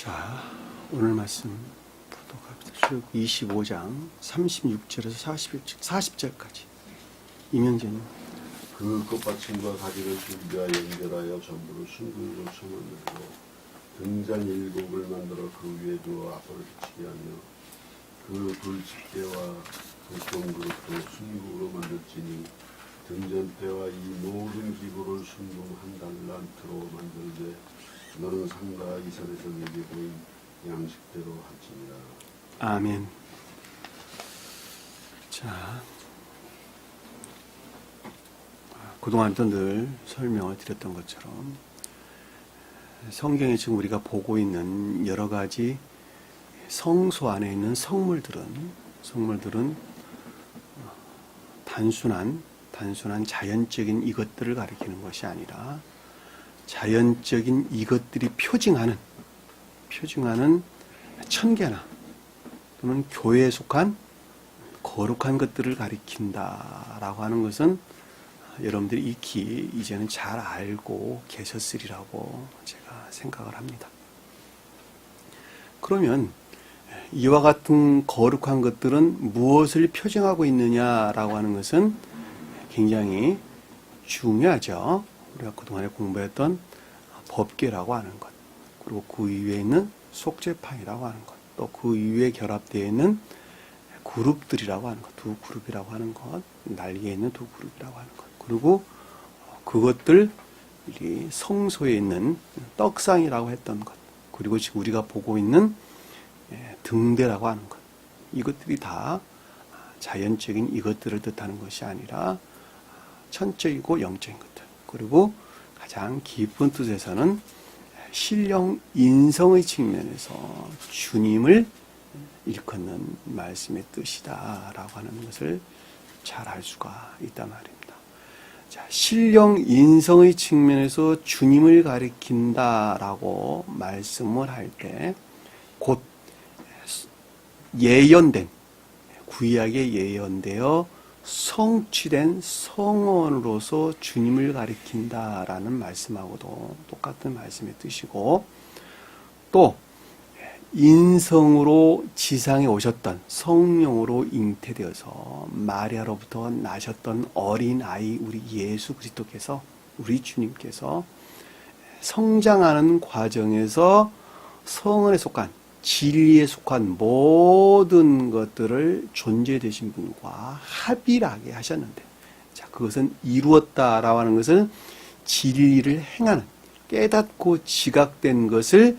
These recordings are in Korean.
자, 오늘 말씀 보도록 합시다. 출애굽기 25장 36절에서 40절까지. 이명재님. 그 꽃받침과 가지를 준비하여 연결하여 전부를 순금으로 쳐만들고 등잔 7을 만들어 그 위에 두어 앞으로 비치게 하며 그 불집게와 그 동그릇도 순금으로 만들지니 등잔대와 이 모든 기구를 순금 한 달란트로 만들되 너는 상가 이스라엘에서 내게 보인 양식대로 할지니라. 아멘. 자, 그동안도 늘 설명을 드렸던 것처럼 성경에 지금 우리가 보고 있는 여러 가지 성소 안에 있는 성물들은 단순한 자연적인 이것들을 가리키는 것이 아니라 자연적인 이것들이 표징하는 천계나 또는 교회에 속한 거룩한 것들을 가리킨다라고 하는 것은 여러분들이 익히 이제는 잘 알고 계셨으리라고 제가 생각을 합니다. 그러면 이와 같은 거룩한 것들은 무엇을 표징하고 있느냐라고 하는 것은 굉장히 중요하죠. 우리가 그동안에 공부했던 법궤라고 하는 것, 그리고 그 위에 있는 속죄판이라고 하는 것, 또 그 위에 결합되어 있는 그룹들이라고 하는 것, 두 그룹이라고 하는 것, 날개에 있는 두 그룹이라고 하는 것, 그리고 그것들 성소에 있는 떡상이라고 했던 것, 그리고 지금 우리가 보고 있는 등대라고 하는 것, 이것들이 다 자연적인 이것들을 뜻하는 것이 아니라 천적이고 영적인 것들, 그리고 가장 깊은 뜻에서는 신령 인성의 측면에서 주님을 일컫는 말씀의 뜻이다라고 하는 것을 잘 알 수가 있단 말입니다. 자, 신령 인성의 측면에서 주님을 가리킨다라고 말씀을 할 때 곧 예언된, 구약에 예언되어 성취된 성언으로서 주님을 가리킨다라는 말씀하고도 똑같은 말씀의 뜻이고, 또 인성으로 지상에 오셨던, 성령으로 잉태되어서 마리아로부터 나셨던 어린아이 우리 예수 그리스도께서, 우리 주님께서 성장하는 과정에서 성언에 속한, 진리에 속한 모든 것들을 존재되신 분과 합일하게 하셨는데, 자, 그것은 이루었다라고 하는 것은 진리를 행하는, 깨닫고 지각된 것을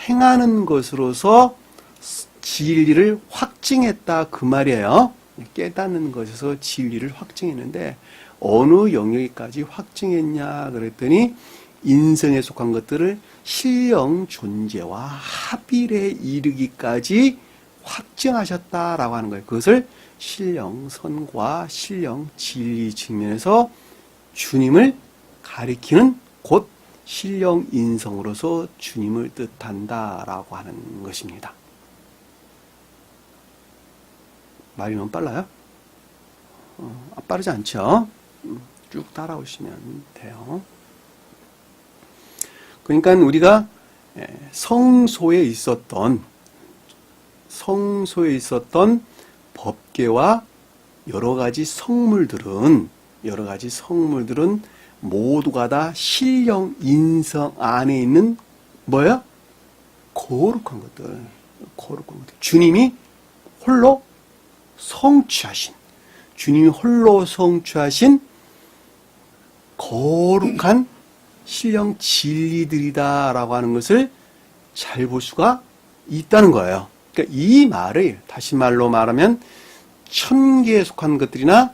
행하는 것으로서 진리를 확증했다, 그 말이에요. 깨닫는 것에서 진리를 확증했는데 어느 영역까지 확증했냐 그랬더니 인성에 속한 것들을 신령 존재와 합일에 이르기까지 확증하셨다라고 하는 거예요. 그것을 신령선과 신령 진리 측면에서 주님을 가리키는, 곧 신령 인성으로서 주님을 뜻한다라고 하는 것입니다. 말이 너무 빨라요? 빠르지 않죠? 쭉 따라오시면 돼요. 그러니까 우리가 성소에 있었던 법궤와 여러 가지 성물들은 모두가 다 신령 인성 안에 있는 뭐야? 거룩한 것들. 주님이 홀로 성취하신 거룩한 신령 진리들이다라고 하는 것을 잘 볼 수가 있다는 거예요. 그러니까 이 말을 다시 말로 말하면 천계에 속한 것들이나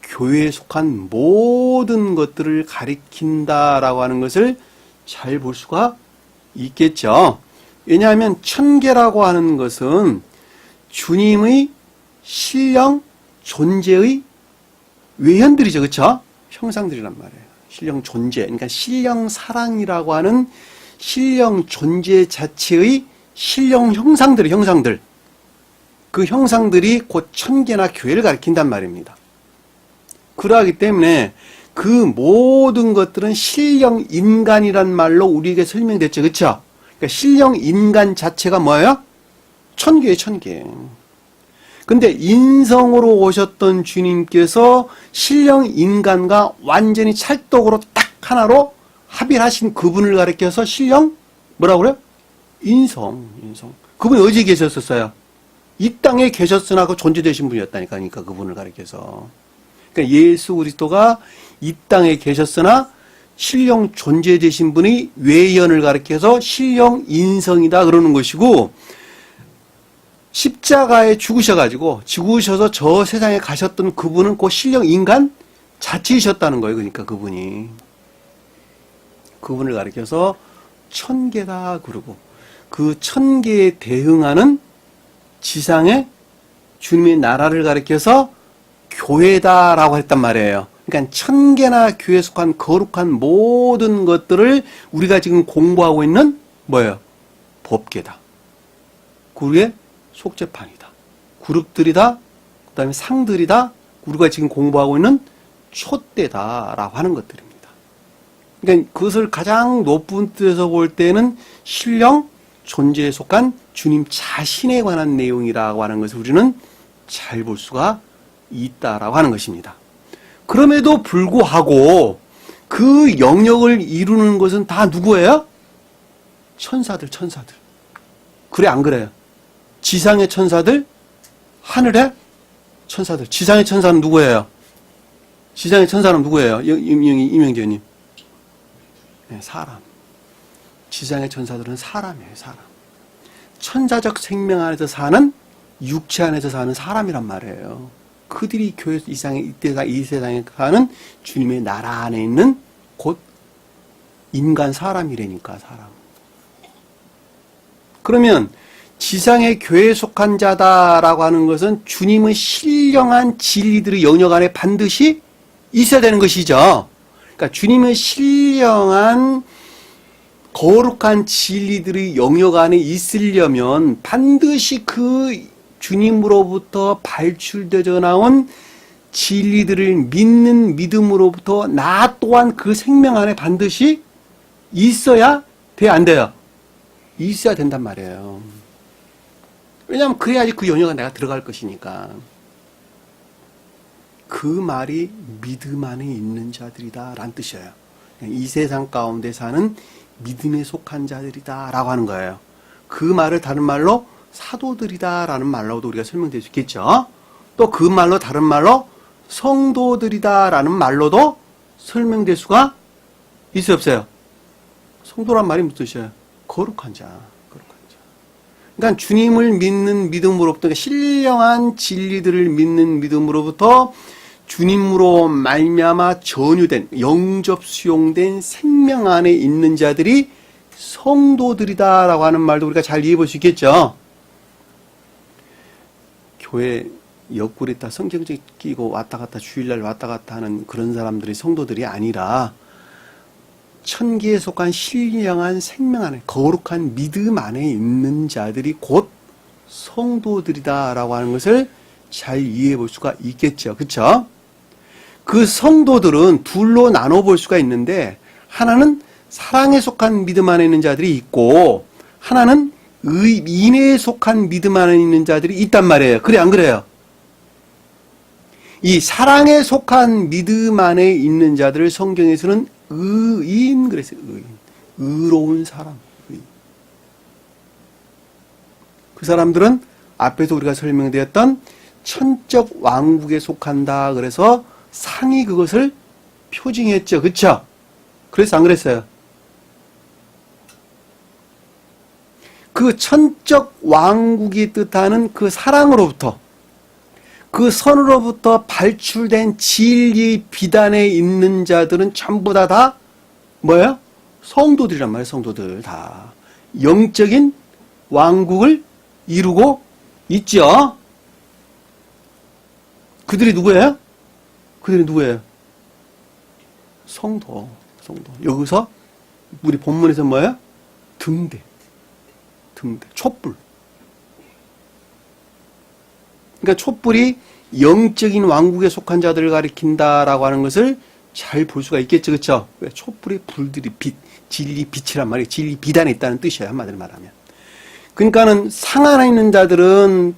교회에 속한 모든 것들을 가리킨다라고 하는 것을 잘 볼 수가 있겠죠. 왜냐하면 천계라고 하는 것은 주님의 신령 존재의 외현들이죠. 그렇죠? 형상들이란 말이에요. 신령 존재, 그러니까 신령 사랑이라고 하는 신령 존재 자체의 신령 형상들. 그 형상들이 곧 천계나 교회를 가리킨단 말입니다. 그러하기 때문에 그 모든 것들은 신령 인간이란 말로 우리에게 설명됐죠. 그렇죠? 그러니까 신령 인간 자체가 뭐예요? 천계예요, 천계. 근데 인성으로 오셨던 주님께서 신령 인간과 완전히 찰떡으로 딱 하나로 합의를 하신 그분을 가리켜서 신령 뭐라고 그래요? 인성. 그분이 어디에 계셨었어요? 이 땅에 계셨으나 그 존재되신 분이었다니까, 그러니까 그분을 가리켜서. 그러니까 예수 그리스도가 이 땅에 계셨으나 신령 존재되신 분이 외연을 가리켜서 신령 인성이다 그러는 것이고, 십자가에 죽으셔서 저 세상에 가셨던 그분은 그 신령 인간 자체이셨다는 거예요. 그러니까 그분이. 그분을 가리켜서 천계다 그러고, 그 천계에 대응하는 지상의 주님의 나라를 가리켜서 교회다라고 했단 말이에요. 그러니까 천계나 교회에 속한 거룩한 모든 것들을 우리가 지금 공부하고 있는 뭐예요? 법계다. 우리의 속죄판이다. 그룹들이다. 그 다음에 상들이다. 우리가 지금 공부하고 있는 촛대다라고 하는 것들입니다. 그러니까 그것을 가장 높은 뜻에서 볼 때는 신령 존재에 속한 주님 자신에 관한 내용이라고 하는 것을 우리는 잘 볼 수가 있다라고 하는 것입니다. 그럼에도 불구하고 그 영역을 이루는 것은 다 누구예요? 천사들. 그래 안 그래요? 지상의 천사들, 하늘의 천사들. 지상의 천사는 누구예요? 지상의 천사는 누구예요? 이명재님. 네, 사람. 지상의 천사들은 사람이에요, 사람. 천사적 생명 안에서 사는, 육체 안에서 사는 사람이란 말이에요. 그들이 교회 이 세상에 사는 주님의 나라 안에 있는 곧 인간 사람이라니까, 사람. 그러면 지상의 교회에 속한 자다라고 하는 것은 주님의 신령한 진리들의 영역 안에 반드시 있어야 되는 것이죠. 그러니까 주님의 신령한 거룩한 진리들의 영역 안에 있으려면 반드시 그 주님으로부터 발출되어 나온 진리들을 믿는 믿음으로부터 나 또한 그 생명 안에 반드시 있어야 돼요, 안 돼요? 있어야 된단 말이에요. 왜냐하면 그래야지 그 영역에 내가 들어갈 것이니까. 그 말이 믿음 안에 있는 자들이다 라는 뜻이에요. 이 세상 가운데 사는 믿음에 속한 자들이다 라고 하는 거예요. 그 말을 다른 말로 사도들이다 라는 말로도 우리가 설명될 수 있겠죠. 또 그 말로 다른 말로 성도들이다 라는 말로도 설명될 수가 있어요, 없어요? 성도란 말이 무슨 뜻이에요? 거룩한 자. 그러니까 주님을 믿는 믿음으로부터, 그러니까 신령한 진리들을 믿는 믿음으로부터 주님으로 말미암아 전유된, 영접 수용된 생명 안에 있는 자들이 성도들이다라고 하는 말도 우리가 잘 이해해 볼 수 있겠죠. 교회 옆구리 있다 성경책 끼고 왔다 갔다 주일날 왔다 갔다 하는 그런 사람들이 성도들이 아니라 천기에 속한 신령한 생명 안에, 거룩한 믿음 안에 있는 자들이 곧 성도들이다라고 하는 것을 잘 이해해 볼 수가 있겠죠. 그렇죠? 그 성도들은 둘로 나눠 볼 수가 있는데, 하나는 사랑에 속한 믿음 안에 있는 자들이 있고, 하나는 인애에 속한 믿음 안에 있는 자들이 있단 말이에요. 그래 안 그래요? 이 사랑에 속한 믿음 안에 있는 자들을 성경에서는 의인 그랬어요. 의인. 의로운 사람. 의인. 그 사람들은 앞에서 우리가 설명드렸던 천적 왕국에 속한다. 그래서 상이 그것을 표징했죠. 그렇죠? 그래서 안 그랬어요? 그 천적 왕국이 뜻하는 그 사랑으로부터, 그 선으로부터 발출된 진리 비단에 있는 자들은 전부 다 뭐예요? 성도들이란 말이에요. 성도들 다 영적인 왕국을 이루고 있죠. 그들이 누구예요? 그들이 누구예요? 성도. 여기서 우리 본문에서 뭐예요? 등대, 촛불. 그러니까 촛불이 영적인 왕국에 속한 자들을 가리킨다라고 하는 것을 잘 볼 수가 있겠죠, 그렇죠? 왜 촛불의 불들이 빛, 진리 빛이란 말이에요. 진리 빛 안에 있다는 뜻이에요, 한마디로 말하면. 그러니까는 상 안에 있는 자들은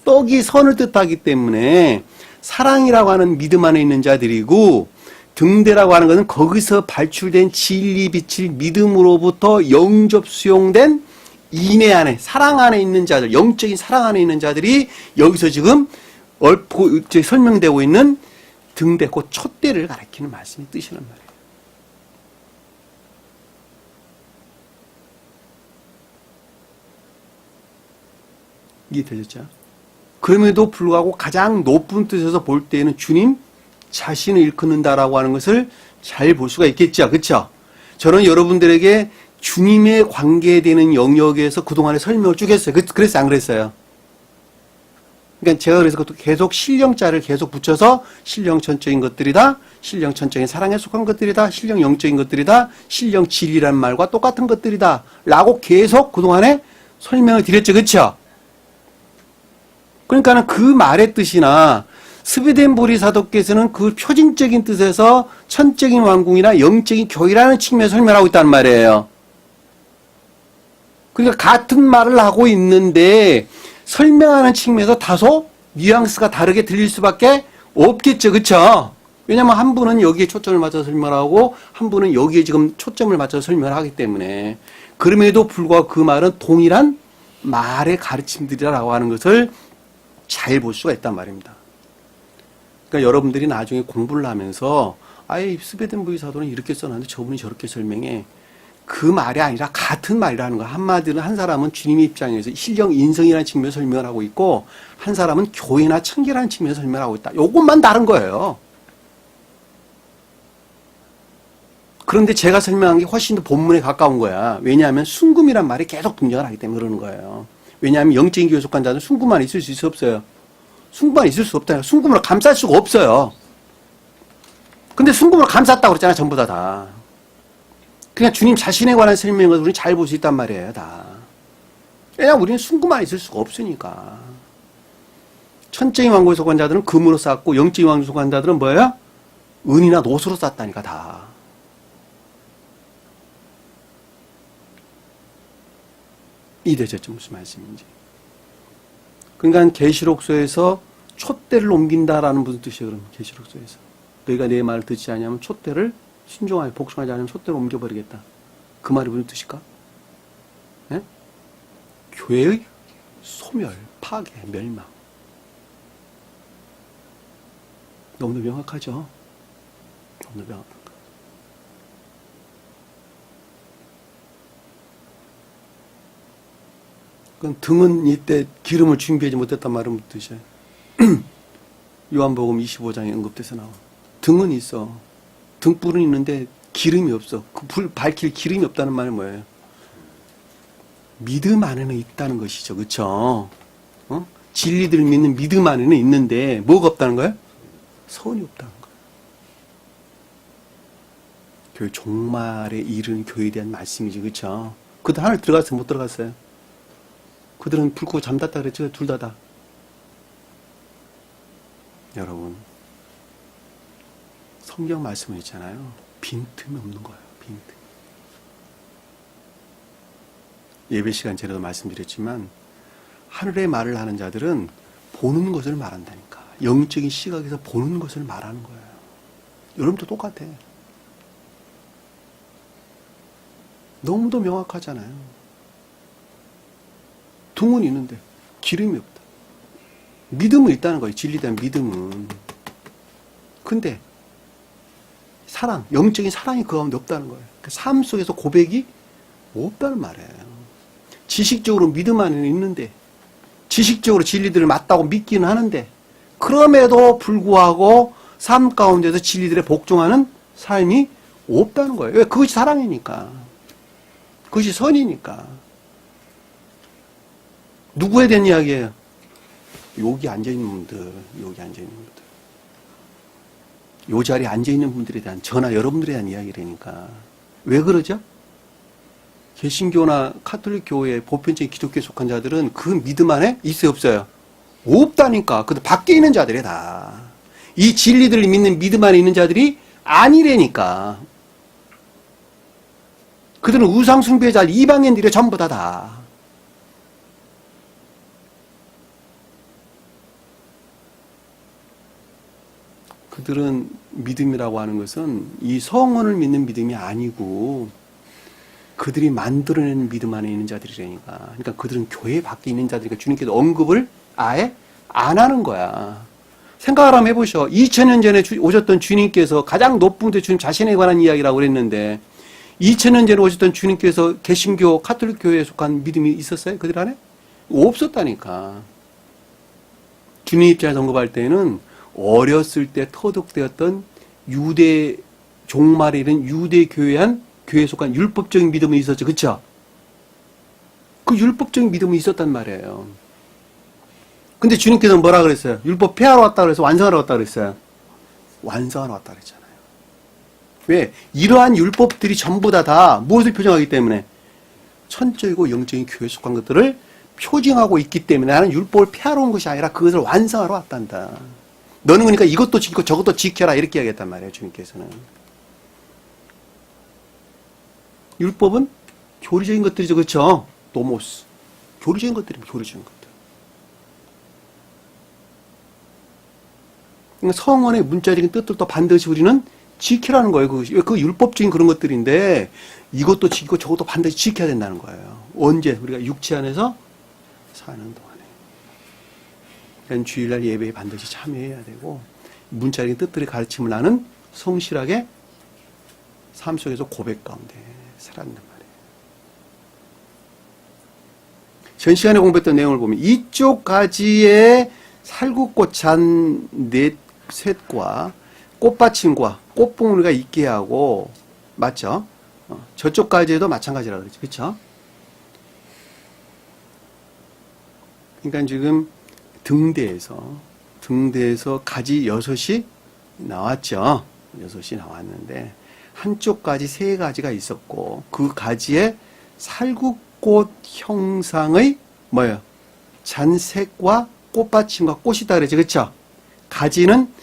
떡이 선을 뜻하기 때문에 사랑이라고 하는 믿음 안에 있는 자들이고, 등대라고 하는 것은 거기서 발출된 진리 빛을 믿음으로부터 영접 수용된 인애 안에, 사랑 안에 있는 자들, 영적인 사랑 안에 있는 자들이 여기서 지금 설명되고 있는 등대, 그 촛대를 가리키는 말씀이 뜻이란 말이에요. 이해되셨죠? 그럼에도 불구하고 가장 높은 뜻에서 볼 때에는 주님 자신을 일컫는다라고 하는 것을 잘 볼 수가 있겠죠. 그렇죠? 저는 여러분들에게 주님의 관계에 되는 영역에서 그동안에 설명을 쭉 했어요. 그랬어요? 안 그랬어요? 그러니까 제가 그래서 계속 신령자를 계속 붙여서 신령 전적인 것들이다, 신령 전적인 사랑에 속한 것들이다, 신령 영적인 것들이다, 신령 진리라는 말과 똑같은 것들이다 라고 계속 그동안에 설명을 드렸죠. 그렇죠? 그러니까는 그 말의 뜻이나 스베덴 보리사도께서는 그 표징적인 뜻에서 천적인 왕궁이나 영적인 교회라는 측면에서 설명하고 있다는 말이에요. 그러니까 같은 말을 하고 있는데 설명하는 측면에서 다소 뉘앙스가 다르게 들릴 수밖에 없겠죠. 그렇죠? 왜냐하면 한 분은 여기에 초점을 맞춰서 설명하고 한 분은 여기에 지금 초점을 맞춰서 설명을 하기 때문에, 그럼에도 불구하고 그 말은 동일한 말의 가르침들이라고 하는 것을 잘 볼 수가 있단 말입니다. 그러니까 여러분들이 나중에 공부를 하면서 아예 스베덴 보리사도는 이렇게 써놨는데 저분이 저렇게 설명해, 그 말이 아니라 같은 말이라는 거야. 한마디로 한 사람은 주님의 입장에서 신령 인성이라는 측면에서 설명을 하고 있고, 한 사람은 교회나 청계라는 측면에서 설명을 하고 있다. 요것만 다른 거예요. 그런데 제가 설명한 게 훨씬 더 본문에 가까운 거야. 왜냐하면 순금이란 말이 계속 등장을 하기 때문에 그러는 거예요. 왜냐하면 영적인 교회 속한 자는 순금만 있을 수 있어 없어요? 순금만 있을 수 없다. 순금으로 감쌀 수가 없어요. 근데 순금으로 감쌌다고 그랬잖아, 전부 다. 그냥 주님 자신에 관한 설명을 우리는 잘 볼 수 있단 말이에요, 다. 왜냐하면 우리는 순금만 있을 수가 없으니까. 천적인 왕국에 속한 자들은 금으로 쌓고, 영적인 왕국에 속한 자들은 뭐예요? 은이나 노수로 쌓다니까, 다. 이해되셨죠? 무슨 말씀인지. 그러니까 계시록서에서 촛대를 옮긴다라는 무슨 뜻이에요, 그럼 계시록서에서. 너희가 내 말을 듣지 않으면 촛대를 신중하게 복종하지 않으면 촛대를 옮겨버리겠다. 그 말이 무슨 뜻일까? 네? 교회의 소멸, 파괴, 멸망. 너무나 명확하죠? 너무나 명확한 거. 그럼 등은 이때 기름을 준비하지 못했단 말은 무슨 뜻이에요? 요한복음 25장에 언급돼서 나와. 등은 있어. 등불은 있는데 기름이 없어. 그 불 밝힐 기름이 없다는 말은 뭐예요? 믿음 안에는 있다는 것이죠. 그렇죠? 진리들을 믿는 믿음 안에는 있는데 뭐가 없다는 거예요? 선이 없다는 거예요. 교회 종말에 이르는 교회에 대한 말씀이지. 그렇죠? 그들 하늘 들어갔어요? 못 들어갔어요? 그들은 불 끄고 잠잤다 그랬죠? 둘 다. 여러분, 성경 말씀을 있잖아요. 빈틈이 없는 거예요. 빈틈. 예배 시간 전에도 말씀드렸지만 하늘의 말을 하는 자들은 보는 것을 말한다니까. 영적인 시각에서 보는 것을 말하는 거예요. 여러분도 똑같아. 너무도 명확하잖아요. 등은 있는데 기름이 없다. 믿음은 있다는 거예요. 진리에 대한 믿음은. 근데 사랑, 영적인 사랑이 그 가운데 없다는 거예요. 삶 속에서 고백이 없다는 말이에요. 지식적으로 믿음 안에는 있는데, 지식적으로 진리들을 맞다고 믿기는 하는데, 그럼에도 불구하고 삶 가운데서 진리들에 복종하는 삶이 없다는 거예요. 왜? 그것이 사랑이니까. 그것이 선이니까. 누구에 대한 이야기예요? 여기 앉아있는 분들, 여기 앉아있는 분들. 요 자리에 앉아있는 분들에 대한, 저나 여러분들에 대한 이야기라니까. 왜 그러죠? 개신교나 카톨릭 교회, 보편적인 기독교에 속한 자들은 그 믿음 안에 있어요, 없어요? 없다니까. 근데 밖에 있는 자들이 다. 이 진리들을 믿는 믿음 안에 있는 자들이 아니래니까. 그들은 우상 숭배자 이방인들이 전부 다. 그들은 믿음이라고 하는 것은 이 성원을 믿는 믿음이 아니고 그들이 만들어내는 믿음 안에 있는 자들이라니까. 그러니까 그들은 교회 밖에 있는 자들이니까 주님께서 언급을 아예 안 하는 거야. 생각을 한번 해보셔. 2000년 전에 오셨던 주님께서 가장 높은 데 주님 자신에 관한 이야기라고 그랬는데 2000년 전에 오셨던 주님께서 개신교 카톨릭 교회에 속한 믿음이 있었어요? 그들 안에? 없었다니까. 주님 입장에서 언급할 때는 어렸을 때 터득되었던 유대 종말에 이른 유대 교회에 속한 율법적인 믿음이 있었죠. 그쵸? 그 율법적인 믿음이 있었단 말이에요. 근데 주님께서는 뭐라 그랬어요? 율법 폐하러 왔다 그래서 완성하러 왔다 그랬어요. 완성하러 왔다 그랬잖아요. 왜? 이러한 율법들이 전부 다 무엇을 표정하기 때문에? 천적이고 영적인 교회에 속한 것들을 표징하고 있기 때문에 나는 율법을 폐하러 온 것이 아니라 그것을 완성하러 왔단다. 너는 그러니까 이것도 지키고 저것도 지켜라 이렇게 이야기했단 말이에요. 주님께서는. 율법은 교리적인 것들이죠. 그렇죠? 노모스. 교리적인 것들입니다. 교리적인 것들. 그러니까 성원의 문자적인 뜻들도 반드시 우리는 지키라는 거예요. 그 율법적인 그런 것들인데 이것도 지키고 저것도 반드시 지켜야 된다는 거예요. 언제? 우리가 육체 안에서 사는 동안에. 그러니까 주일날 예배에 반드시 참여해야 되고 문자적인 뜻들의 가르침을 나는 성실하게 삶 속에서 고백 가운데 살았단 말이에요. 전 시간에 공부했던 내용을 보면 이쪽 가지에 살구꽃 잔 셋과 꽃받침과 꽃봉오리가 있게 하고 맞죠? 저쪽 가지에도 마찬가지라고 그랬죠. 그렇죠? 그러니까 지금 등대에서 가지 6이 나왔죠. 6이 나왔는데 한쪽 가지 3가지가 있었고 그 가지에 살구꽃 형상의 뭐예요? 잔색과 꽃받침과 꽃이다 그랬죠. 그렇죠? 가지는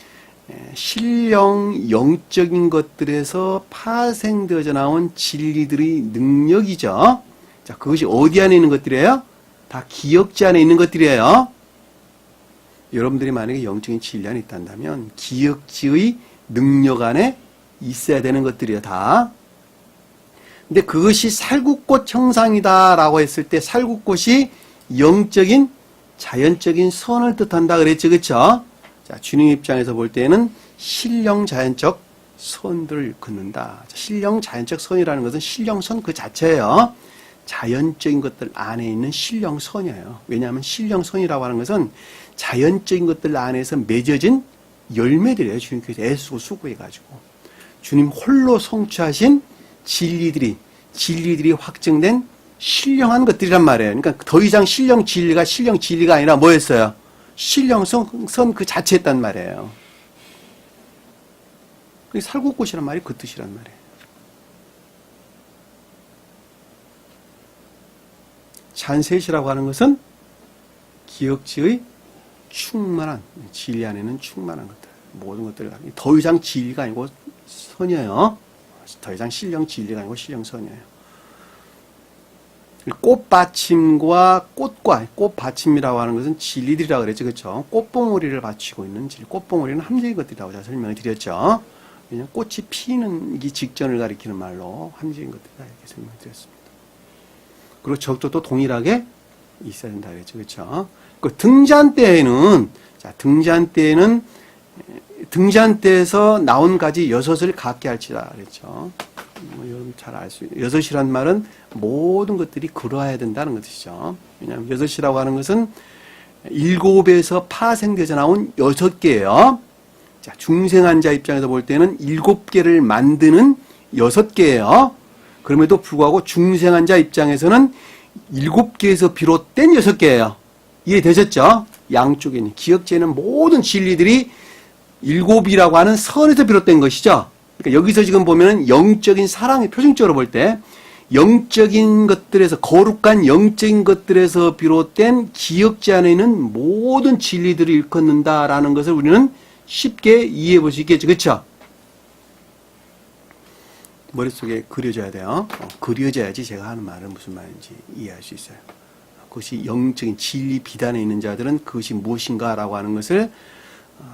신령 영적인 것들에서 파생되어져 나온 진리들의 능력이죠. 자, 그것이 어디 안에 있는 것들이에요? 다 기억지 안에 있는 것들이에요. 여러분들이 만약에 영적인 진리 안에 있단다면 기억지의 능력 안에 있어야 되는 것들이에요. 다. 근데 그것이 살구꽃 형상이다라고 했을 때 살구꽃이 영적인 자연적인 선을 뜻한다 그랬죠. 그렇죠? 자, 주님 입장에서 볼 때는 신령 자연적 선들을 긋는다. 신령 자연적 선이라는 것은 신령선 그 자체예요. 자연적인 것들 안에 있는 신령선이에요. 왜냐하면 신령선이라고 하는 것은 자연적인 것들 안에서 맺어진 열매들이에요. 주님께서 애쓰고 수고해가지고. 주님 홀로 성취하신 진리들이 확증된 신령한 것들이란 말이에요. 그러니까 더 이상 신령 진리가 아니라 뭐였어요? 신령선 그 자체였단 말이에요. 살구꽃이란 말이 그 뜻이란 말이에요. 잔셋이라고 하는 것은 기억지의 충만한 진리 안에는 충만한 것들 모든 것들 더 이상 진리가 아니고 선이에요. 더 이상 신령 진리가 아니고 신령 선이에요. 꽃받침과 꽃받침이라고 하는 것은 진리들이라고 그랬죠. 그렇죠? 꽃봉오리를 받치고 있는 진리. 꽃봉오리는 함정인 것들이라고 제가 설명을 드렸죠. 왜냐하면 꽃이 피는 이 직전을 가리키는 말로 함정인 것들이다 이렇게 설명을 드렸습니다. 그리고 적조도 동일하게 있어야 된다 그랬죠. 그렇죠? 그 등잔대에서 나온 가지 6을 갖게 할지라 그랬죠. 여러분 잘 알 수 있어요. 6이란 말은 모든 것들이 그러해야 된다는 것이죠. 왜냐하면 6이라고 하는 것은 7에서 파생돼서 나온 6개예요. 자, 중생한 자 입장에서 볼 때는 7개를 만드는 6개예요. 그럼에도 불구하고 중생한 자 입장에서는 7개에서 비롯된 6개예요. 이해되셨죠? 양쪽에 있는 기억지에는 모든 진리들이 7이라고 하는 선에서 비롯된 것이죠. 그러니까 여기서 지금 보면은 영적인 사랑의 표준적으로 볼 때 영적인 것들에서 거룩한 영적인 것들에서 비롯된 기억지 안에 있는 모든 진리들을 일컫는다라는 것을 우리는 쉽게 이해해 볼 수 있겠죠. 그렇죠? 머릿속에 그려져야 돼요. 그려져야지 제가 하는 말은 무슨 말인지 이해할 수 있어요. 그것이 영적인 진리 비단에 있는 자들은 그것이 무엇인가라고 하는 것을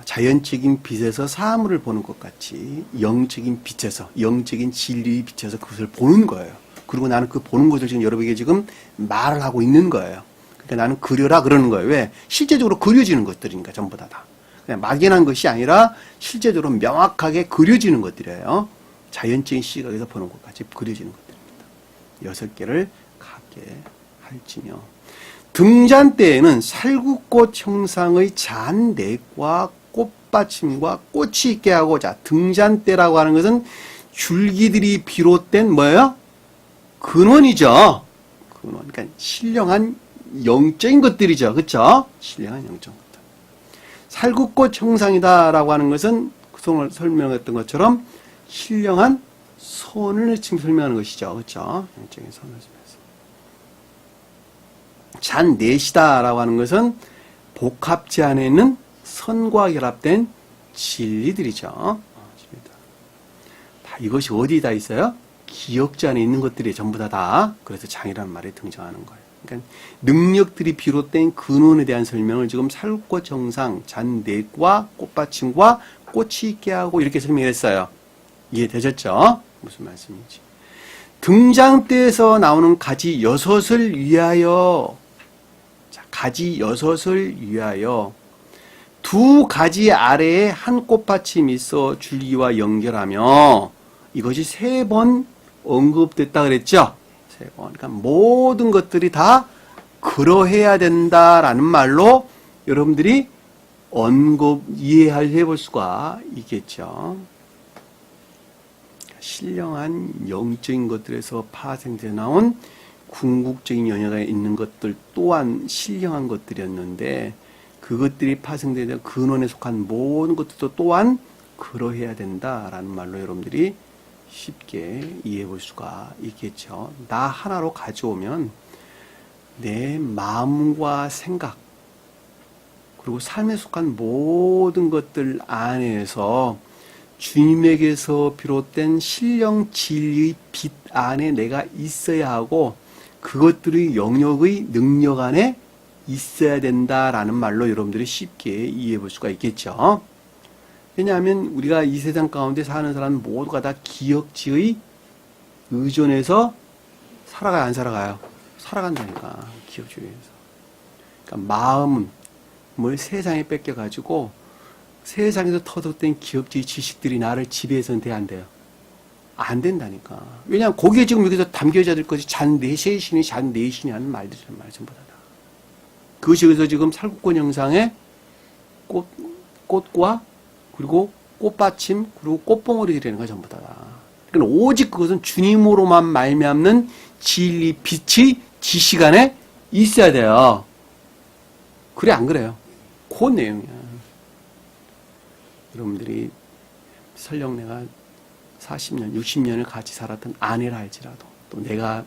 자연적인 빛에서 사물을 보는 것 같이 영적인 빛에서, 영적인 진리의 빛에서 그것을 보는 거예요. 그리고 나는 그 보는 것을 지금 여러분에게 지금 말을 하고 있는 거예요. 그러니까 나는 그려라 그러는 거예요. 왜? 실제적으로 그려지는 것들이니까 전부 다. 그냥 막연한 것이 아니라 실제적으로 명확하게 그려지는 것들이에요. 자연적인 시각에서 보는 것 같이 그려지는 것들입니다. 6개를 갖게 할지며 등잔 때에는 살구꽃 형상의 잔내과 꽃받침과 꽃이 있게 하고, 자, 등잔 때라고 하는 것은 줄기들이 비롯된 뭐예요? 근원이죠. 근원. 그러니까 신령한 영적인 것들이죠. 그렇죠? 신령한 영적인 것들. 살구꽃 형상이다라고 하는 것은 그동안 설명했던 것처럼 신령한 선을 지금 설명하는 것이죠. 그렇죠? 영적인 선을 설명해서. 잔넷이다라고 하는 것은 복합제 안에 있는 선과 결합된 진리들이죠. 다 이것이 어디에 다 있어요? 기억제 안에 있는 것들이 전부 다. 그래서 장이라는 말이 등장하는 거예요. 그러니까 능력들이 비롯된 근원에 대한 설명을 지금 살구꽃 정상, 잔넷과 꽃받침과 꽃이 있게 하고 이렇게 설명했어요. 이해되셨죠? 무슨 말씀인지. 등장대에서 나오는 가지 6을 위하여, 자, 가지 6을 위하여 두 가지 아래에 한 꽃받침이 있어 줄기와 연결하며, 이것이 3번 언급됐다 그랬죠? 3번. 그러니까 모든 것들이 다 그러해야 된다라는 말로 여러분들이 이해해 볼 수가 있겠죠. 신령한 영적인 것들에서 파생되어 나온 궁극적인 연여가 있는 것들 또한 신령한 것들이었는데, 그것들이 파생되어 근원에 속한 모든 것들도 또한 그러해야 된다라는 말로 여러분들이 쉽게 이해해 볼 수가 있겠죠. 나 하나로 가져오면 내 마음과 생각 그리고 삶에 속한 모든 것들 안에서 주님에게서 비롯된 신령 진리의 빛 안에 내가 있어야 하고, 그것들의 영역의 능력 안에 있어야 된다라는 말로 여러분들이 쉽게 이해해 볼 수가 있겠죠. 왜냐하면 우리가 이 세상 가운데 사는 사람 모두가 다 기억지의 의존해서 살아가요, 안 살아가요? 살아간다니까, 기억주의에서. 그러니까 마음은 뭘 세상에 뺏겨가지고 세상에서 터득된 기억주의 지식들이 나를 지배해서는 돼, 안 돼요? 안 된다니까. 왜냐하면 거기에 지금 여기서 담겨져야 될 것이 잔내신이 잔내신이 하는 말들이란 말이야, 전부 다. 그것이 그래서 지금 살구꽃 형상의 꽃과 그리고 꽃받침 그리고 꽃봉오리들이라는 거야, 전부 다. 그러니까 오직 그것은 주님으로만 말미암는 진리 빛의 지식 안에 있어야 돼요. 그래 안 그래요? 그 내용이야. 여러분들이 설령 내가 40년, 60년을 같이 살았던 아내라 할지라도, 또 내가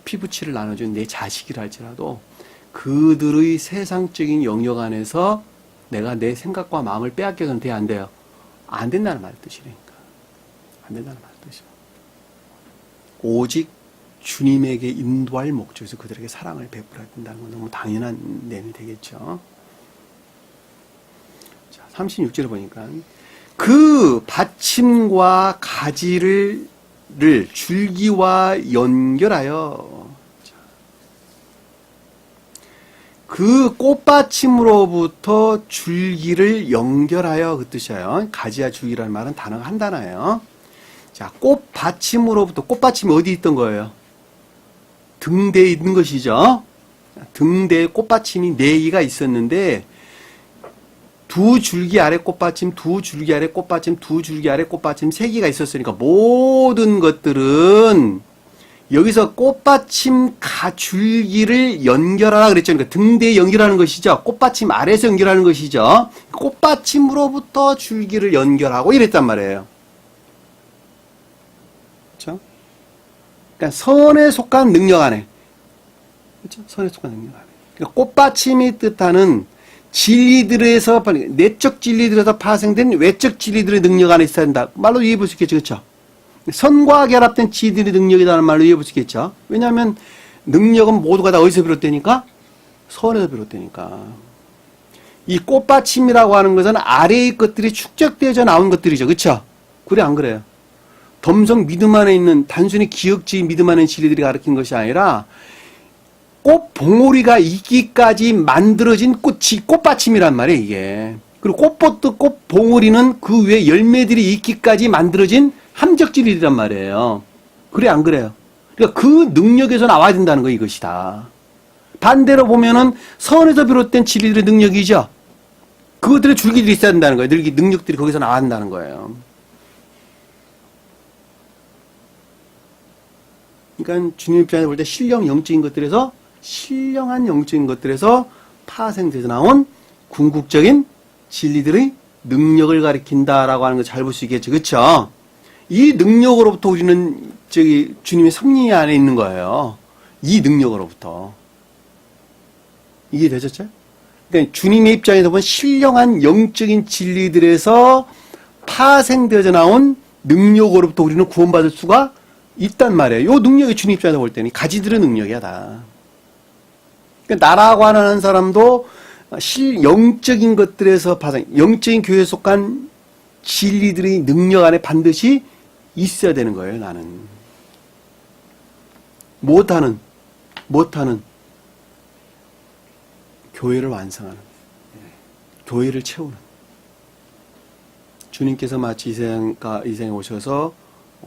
피부치를 나눠준 내 자식이라 할지라도, 그들의 세상적인 영역 안에서 내가 내 생각과 마음을 빼앗겨서는 돼, 안 돼요? 안 된다는 말 뜻이라니까. 안 된다는 말 뜻이야. 오직 주님에게 인도할 목적에서 그들에게 사랑을 베풀어야 된다는 건 너무 당연한 내용이 되겠죠. 자, 36절을 보니까 그 받침과 가지를 줄기와 연결하여, 그 꽃받침으로부터 줄기를 연결하여, 그 뜻이에요. 가지와 줄기라는 말은 단어가 한 단어예요. 자, 꽃받침으로부터, 꽃받침이 어디 있던 거예요? 등대에 있는 것이죠. 등대에 꽃받침이 4개가 있었는데, 두 줄기 아래 꽃받침, 두 줄기 아래 꽃받침, 두 줄기 아래 꽃받침 3개가 있었으니까 모든 것들은 여기서 꽃받침 줄기를 연결하라 그랬죠. 그러니까 등대에 연결하는 것이죠. 꽃받침 아래에서 연결하는 것이죠. 꽃받침으로부터 줄기를 연결하고 이랬단 말이에요. 그렇죠? 그러니까 선에 속한 능력 안에, 그렇죠? 선에 속한 능력 안에. 그러니까 꽃받침이 뜻하는 진리들에서, 내적 진리들에서 파생된 외적 진리들의 능력 안에 있어야 된다. 말로 이해해 볼 수 있겠죠. 그렇죠? 선과 결합된 진리들의 능력이라는 말로 이해해 볼 수 있겠죠. 왜냐하면 능력은 모두가 다 어디서 비롯되니까? 선에서 비롯되니까. 이 꽃받침이라고 하는 것은 아래의 것들이 축적되어져 나온 것들이죠. 그렇죠? 그래 안 그래요? 덤성 믿음 안에 있는 단순히 기억지 믿음 안에 있는 진리들이 가르친 것이 아니라 꽃 봉오리가 있기까지 만들어진 꽃받침이란 말이에요, 이게. 그리고 꽃꽃도 꽃 봉오리는 그 위에 열매들이 있기까지 만들어진 함적 진리란 말이에요. 그래 안 그래요? 그러니까 그 능력에서 나와야 된다는 거 이것이다. 반대로 보면은 선에서 비롯된 진리들의 능력이죠. 그것들의 줄기들이 있어야 된다는 거예요. 능력들이 거기서 나와야 한다는 거예요. 그러니까 주님 입장에서 볼 때 신령 영적인 것들에서 신령한 영적인 것들에서 파생돼서 나온 궁극적인 진리들의 능력을 가리킨다라고 하는 걸 잘 볼 수 있겠죠. 그렇죠? 이 능력으로부터 우리는 주님의 섭리 안에 있는 거예요. 이 능력으로부터. 이게 되셨죠? 그러니까 주님의 입장에서 보면 신령한 영적인 진리들에서 파생되어져 나온 능력으로부터 우리는 구원받을 수가 있단 말이에요. 이 능력이 주님 입장에서 볼 때는 가지들의 능력이야 다. 그러니까 나라고 하는 사람도 영적인 것들에서 파생, 영적인 교회에 속한 진리들의 능력 안에 반드시 있어야 되는 거예요. 나는 못하는 교회를 완성하는, 교회를 채우는. 주님께서 마치 이 생에 오셔서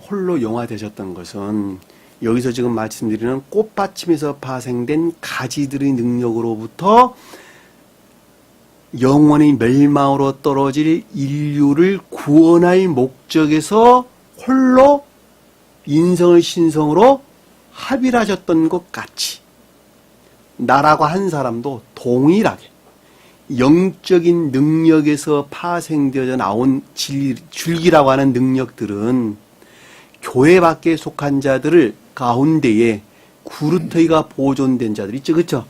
홀로 용화되셨던 것은 여기서 지금 말씀드리는 꽃받침에서 파생된 가지들의 능력으로부터 영원히 멸망으로 떨어질 인류를 구원할 목적에서 홀로 인성을 신성으로 합일하셨던 것 같이 나라고 한 사람도 동일하게 영적인 능력에서 파생되어져 나온 줄기라고 하는 능력들은 교회 밖에 속한 자들을 가운데에 구루터기가 보존된 자들 있죠. 그렇죠?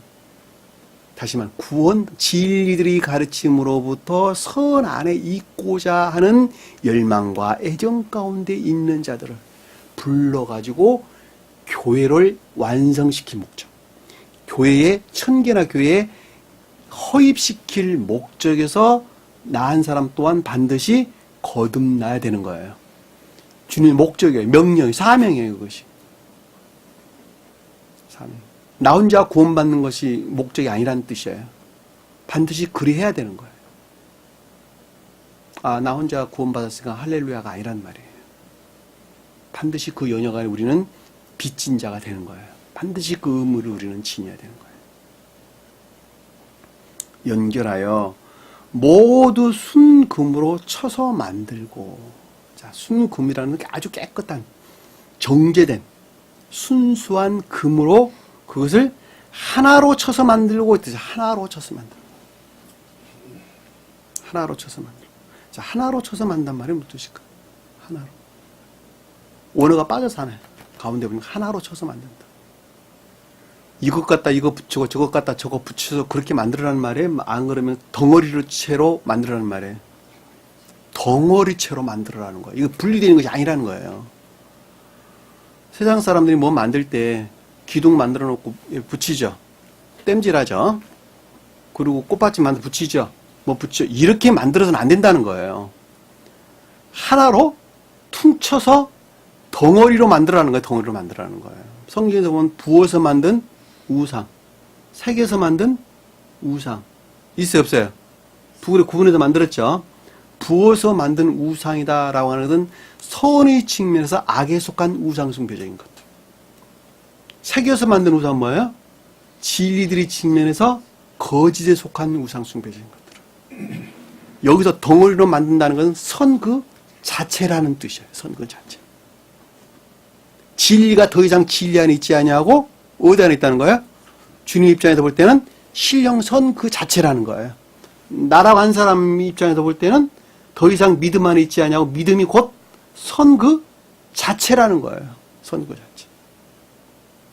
다시 말해 구원 진리들이 가르침으로부터 선 안에 있고자 하는 열망과 애정 가운데 있는 자들을 불러가지고 교회를 완성시킬 목적, 교회의 천계나 교회에 허입시킬 목적에서 나은 사람 또한 반드시 거듭나야 되는 거예요. 주님의 목적이에요. 명령이, 사명이에요. 그것이. 사명. 나 혼자 구원받는 것이 목적이 아니라는 뜻이에요. 반드시 그리해야 되는 거예요. 아, 나 혼자 구원받았으니까 할렐루야가 아니란 말이에요. 반드시 그 연역 안에 우리는 빚진 자가 되는 거예요. 반드시 그 의무를 우리는 지녀야 되는 거예요. 연결하여 모두 순금으로 쳐서 만들고, 자, 순금이라는 게 아주 깨끗한, 정제된, 순수한 금으로 그것을 하나로 쳐서 만들고 있듯이 하나로 쳐서 만들고. 하나로 쳐서 만들고. 자, 하나로 쳐서 만든단 말이 무슨 뜻일까? 하나로. 원어가 빠져서 하나요. 가운데 보면 하나로 쳐서 만든다. 이것 갖다 이거 붙이고 저것 갖다 저거 붙여서 그렇게 만들어라는 말이에요. 안 그러면 덩어리로 채로 만들어라는 말이에요. 덩어리채로 만들어라는 거예요. 이거 분리되는 것이 아니라는 거예요. 세상 사람들이 뭐 만들 때 기둥 만들어 놓고 붙이죠. 땜질하죠. 그리고 꽃받침 만들어 붙이죠. 뭐 붙여. 이렇게 만들어서는 안 된다는 거예요. 하나로 퉁쳐서 덩어리로 만들어라는 거예요. 덩어리로 만들어라는 거예요. 성경에서 보면 부어서 만든 우상, 색에서 만든 우상. 있어요, 없어요? 구분해서 만들었죠. 부어서 만든 우상이다라고 하는 것은 선의 측면에서 악에 속한 우상 숭배적인 것들. 새겨서 만든 우상은 뭐예요? 진리들의 측면에서 거짓에 속한 우상 숭배적인 것들. 여기서 덩어리로 만든다는 것은 선 그 자체라는 뜻이에요. 선 그 자체. 진리가 더 이상 진리 안에 있지 아니하고 어디 안에 있다는 거예요? 주님 입장에서 볼 때는 신령선 그 자체라는 거예요. 나라고 한 사람 입장에서 볼 때는 더 이상 믿음 안에 있지 아니하고 믿음이 곧 선 그 자체라는 거예요. 선 그 자체.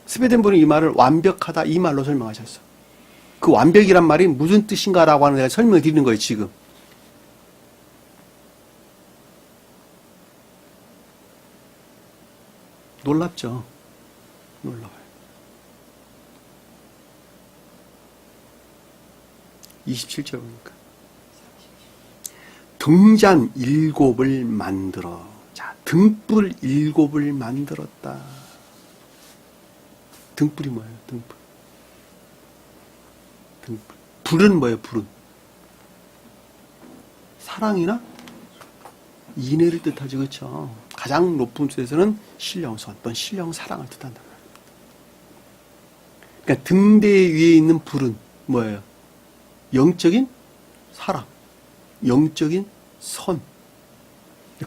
스웨덴 분이 이 말을 완벽하다 이 말로 설명하셨어. 그 완벽이란 말이 무슨 뜻인가라고 하는 내가 설명을 드리는 거예요, 지금. 놀랍죠? 놀라워요. 27절 보니까. 등잔 7을 만들어. 자, 등불 7을 만들었다. 등불이 뭐예요? 등불. 등불. 불은 뭐예요? 불은. 사랑이나 인애를 뜻하죠. 그렇죠? 가장 높은 수에서는 신령선 또는 신령 사랑을 뜻한다. 그러니까 등대 위에 있는 불은 뭐예요? 영적인 사랑, 영적인 선.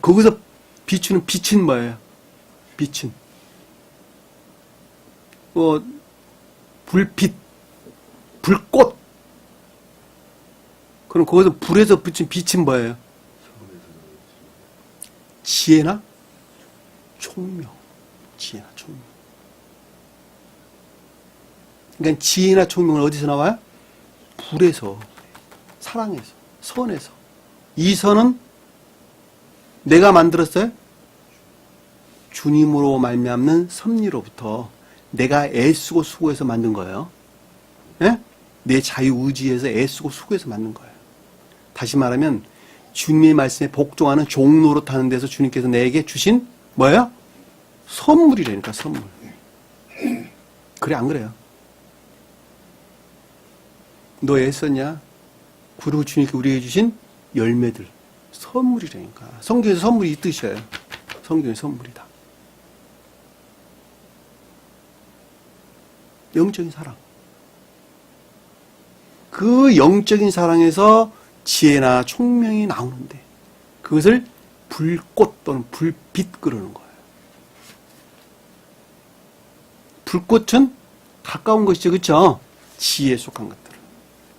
거기서 비추는 빛은 뭐예요? 빛은 불빛, 불꽃. 그럼 거기서 불에서 비춘 빛은 뭐예요? 지혜나 총명. 지혜나 총명. 그러니까 지혜나 총명은 어디서 나와요? 불에서, 사랑에서, 선에서. 이 선은 내가 만들었어요? 주님으로 말미암는 섭리로부터 내가 애쓰고 수고해서 만든 거예요. 예? 내 자유의지에서 애쓰고 수고해서 만든 거예요. 다시 말하면 주님의 말씀에 복종하는 종로로 타는 데서 주님께서 내게 주신 뭐예요? 선물이라니까, 선물. 그래, 안 그래요? 너 애썼냐? 그리고 주님께 우리에게 주신 열매들. 선물이라니까. 성경에서 선물이 이 뜻이에요. 성경의 선물이다. 영적인 사랑. 그 영적인 사랑에서 지혜나 총명이 나오는데 그것을 불꽃 또는 불빛 그러는 거예요. 불꽃은 가까운 것이죠. 그렇죠? 지혜에 속한 것들.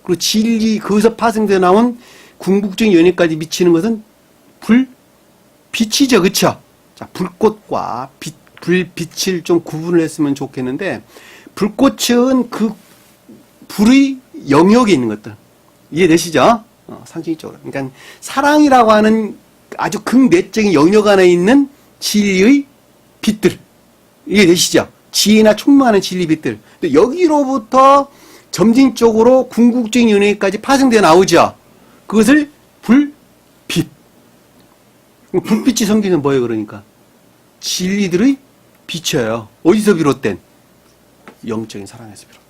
그리고 진리, 거기서 파생되어 나온 궁극적인 연애까지 미치는 것은 불빛이죠. 그렇죠? 자, 불꽃과 불빛을 좀 구분을 했으면 좋겠는데 불꽃은 그 불의 영역에 있는 것들. 이해되시죠? 상징적으로. 그러니까 사랑이라고 하는 아주 극내적인 영역 안에 있는 진리의 빛들. 이해되시죠? 지혜나 총명하는 진리 빛들. 근데 여기로부터 점진적으로 궁극적인 연애까지 파생되어 나오죠. 그것을 불빛. 불빛이 성기는 뭐예요, 그러니까? 진리들의 빛이에요. 어디서 비롯된? 영적인 사랑에서 비롯된.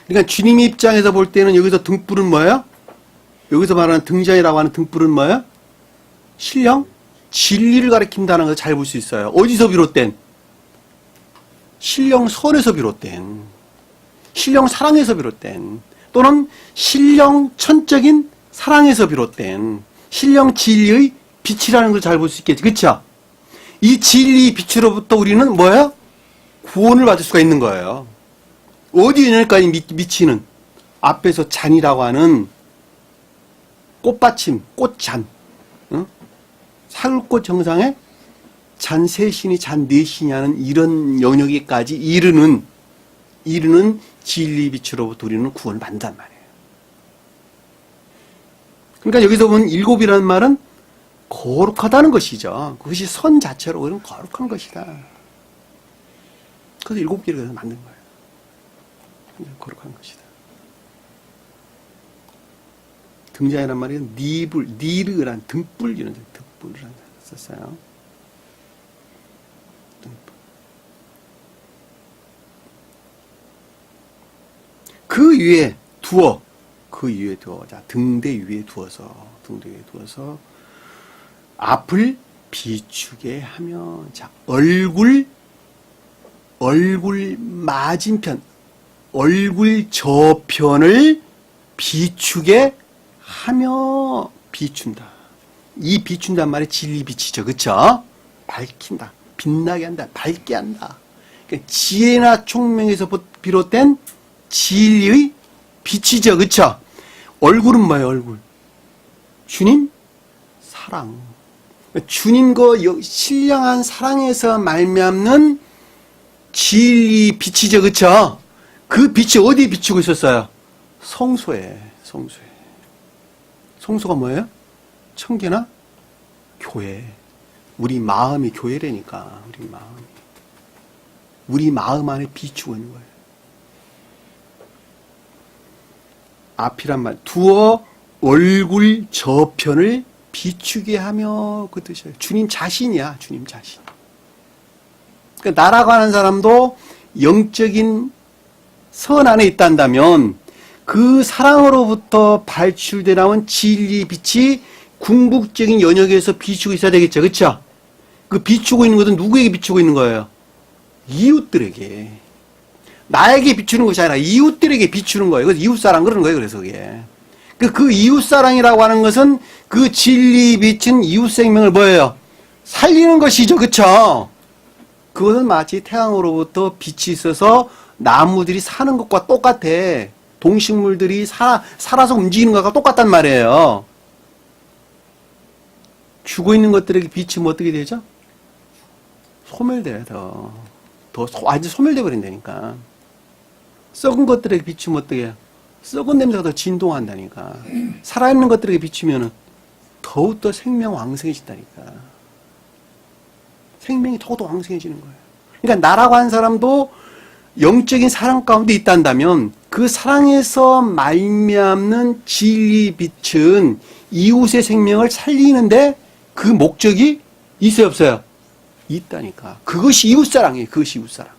그러니까 주님 입장에서 볼 때는 여기서 등불은 뭐예요? 여기서 말하는 등잔이라고 하는 등불은 뭐예요? 신령? 진리를 가리킨다는 것을 잘 볼 수 있어요. 어디서 비롯된? 신령 선에서 비롯된, 신령 사랑에서 비롯된, 또는 신령 천적인 사랑에서 비롯된 신령 진리의 빛이라는 걸 잘 볼 수 있겠지. 그렇죠? 이 진리의 빛으로부터 우리는 뭐예요? 구원을 받을 수가 있는 거예요. 어디 연결까지 미치는 앞에서 잔이라고 하는 꽃받침, 꽃잔, 사글꽃 정상에 잔 셋이니 잔 넷이니 하는 이런 영역에까지 이르는 진리 빛으로부터 우리는 구원을 받는단 말이에요. 그러니까 여기서 보면 일곱이라는 말은 거룩하다는 것이죠. 그것이 선 자체로 우리는 거룩한 것이다. 그래서 일곱 개를 만든 거예요. 거룩한 것이다. 등잔이란 말이 니르란 등불 이런 등불이라는 썼어요. 그 위에 두어, 자, 등대 위에 두어서 앞을 비추게 하며, 자, 얼굴 맞은편, 얼굴 저편을 비추게 하며 비춘다. 이 비춘단 말이 진리 빛이죠. 그쵸? 밝힌다. 빛나게 한다. 밝게 한다. 그러니까 지혜나 총명에서 비롯된 진리의 빛이죠. 그쵸? 얼굴은 뭐예요? 얼굴. 주님 사랑. 주님과 신령한 사랑에서 말미암는 진리 빛이죠, 그쵸? 그 빛이 어디에 비추고 있었어요? 성소에. 성소가 뭐예요? 청계나 교회. 우리 마음이 교회라니까. 우리 마음 안에 비추고 있는 거예요. 앞이란 말, 두어 얼굴 저편을 비추게 하며 그 뜻이에요. 주님 자신이야, 주님 자신. 그러니까 나라고 하는 사람도 영적인 선 안에 있단다면 그 사랑으로부터 발출돼 나온 진리 빛이 궁극적인 영역에서 비추고 있어야 되겠죠, 그렇죠? 그 비추고 있는 것은 누구에게 비추고 있는 거예요? 이웃들에게. 나에게 비추는 것이 아니라 이웃들에게 비추는 거예요. 그래서 이웃사랑 그러는 거예요. 그래서 그게. 그 이웃사랑이라고 하는 것은 그 진리 빛은 이웃 생명을 뭐예요? 살리는 것이죠. 그쵸? 그것은 마치 태양으로부터 빛이 있어서 나무들이 사는 것과 똑같아. 동식물들이 살아서 움직이는 것과 똑같단 말이에요. 죽어 있는 것들에게 비치면 어떻게 되죠? 소멸돼요. 더 완전 소멸돼 버린다니까. 썩은 것들에게 비추면 어떻게 해요? 썩은 냄새가 더 진동한다니까. 살아있는 것들에게 비추면 더욱더 생명 왕성해진다니까. 생명이 더욱더 왕성해지는 거예요. 그러니까 나라고 한 사람도 영적인 사랑 가운데 있단다면 그 사랑에서 말미암는 진리 빛은 이웃의 생명을 살리는데 그 목적이 있어요, 없어요? 있다니까. 그것이 이웃사랑이에요. 그것이 이웃사랑.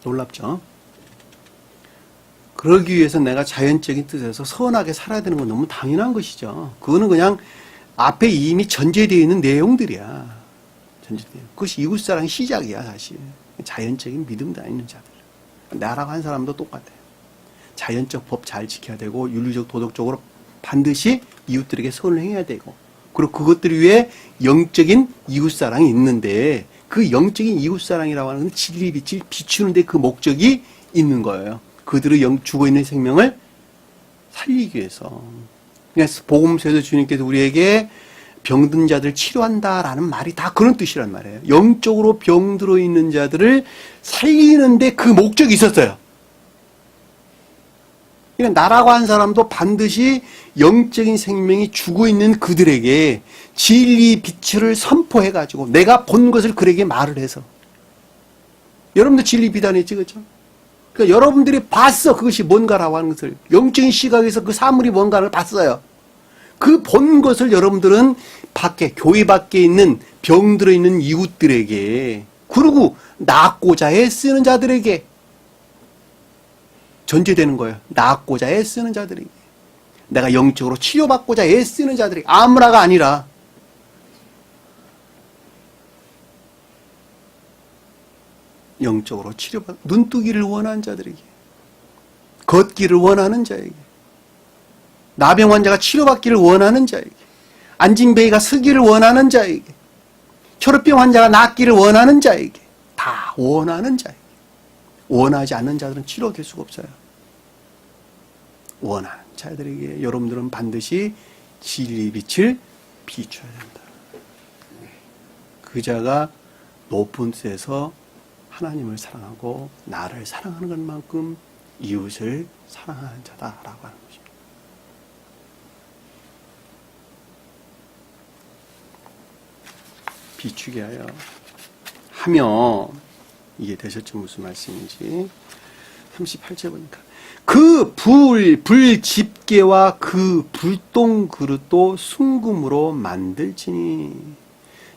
놀랍죠? 그러기 위해서 내가 자연적인 뜻에서 선하게 살아야 되는 건 너무 당연한 것이죠. 그거는 그냥 앞에 이미 전제되어 있는 내용들이야. 그것이 이웃사랑의 시작이야, 사실. 자연적인 믿음도 있는 자들. 나라고 한 사람도 똑같아요. 자연적 법 잘 지켜야 되고 윤리적 도덕적으로 반드시 이웃들에게 선을 행해야 되고 그리고 그것들을 위해 영적인 이웃사랑이 있는데 그 영적인 이웃사랑이라고 하는 건 진리 빛을 비추는데 그 목적이 있는 거예요. 그들의 죽어있는 생명을 살리기 위해서. 그래서 복음서에서 주님께서 우리에게 병든 자들 치료한다라는 말이 다 그런 뜻이란 말이에요. 영적으로 병들어 있는 자들을 살리는데 그 목적이 있었어요. 그러니까 나라고 한 사람도 반드시 영적인 생명이 죽어있는 그들에게 진리 빛을 선포해가지고 내가 본 것을 그에게 말을 해서 여러분도 진리 비단했지, 그렇죠? 그러니까 여러분들이 봤어. 그것이 뭔가라고 하는 것을. 영적인 시각에서 그 사물이 뭔가를 봤어요. 그 본 것을 여러분들은 밖에, 교회 밖에 있는 병들어 있는 이웃들에게 그리고 낫고자 애쓰는 자들에게 전제되는 거예요. 낫고자 애쓰는 자들에게. 내가 영적으로 치료받고자 애쓰는 자들에게. 아무나가 아니라. 영적으로 치료받, 눈뜨기를 원하는 자들에게. 걷기를 원하는 자에게. 나병 환자가 치료받기를 원하는 자에게. 안진뱅이가 서기를 원하는 자에게. 혈압병 환자가 낫기를 원하는 자에게. 다 원하는 자에게. 원하지 않는 자들은 치료될 수가 없어요. 원하는 자들에게 여러분들은 반드시 진리 빛을 비춰야 된다. 그 자가 높은 뜻에서 하나님을 사랑하고 나를 사랑하는 것만큼 이웃을 사랑하는 자다라고 하는 것입니다. 비추게 하며 이게 되셨죠? 무슨 말씀인지. 38절 보니까 그 불집게와 그 불똥 그릇도 순금으로 만들지니.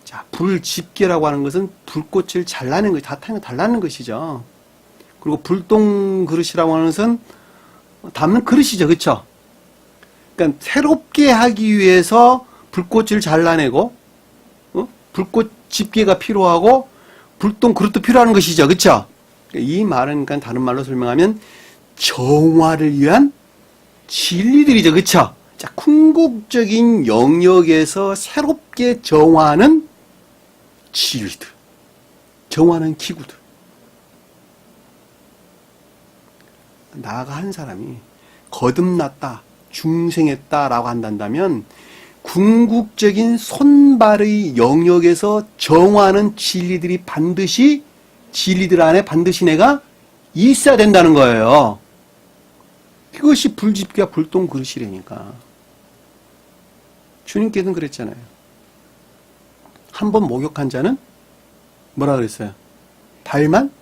자, 불집게라고 하는 것은 불꽃을 잘라낸 것, 달라는 것이죠. 그리고 불똥 그릇이라고 하는 것은 담는 그릇이죠. 그렇죠? 그러니까 새롭게 하기 위해서 불꽃을 잘라내고 불꽃 집게가 필요하고 불똥 그릇도 필요한 것이죠. 그렇죠? 이 말은 그러니까 다른 말로 설명하면 정화를 위한 진리들이죠. 그렇죠? 자, 궁극적인 영역에서 새롭게 정화하는 진리들. 정화하는 기구들. 나아가 한 사람이 거듭났다, 중생했다라고 한다면 궁극적인 손발의 영역에서 정화하는 진리들이 반드시 진리들 안에 반드시 내가 있어야 된다는 거예요. 그것이 불집기와 불동 그릇이라니까. 주님께서는 그랬잖아요. 한 번 목욕한 자는 뭐라 그랬어요? 발만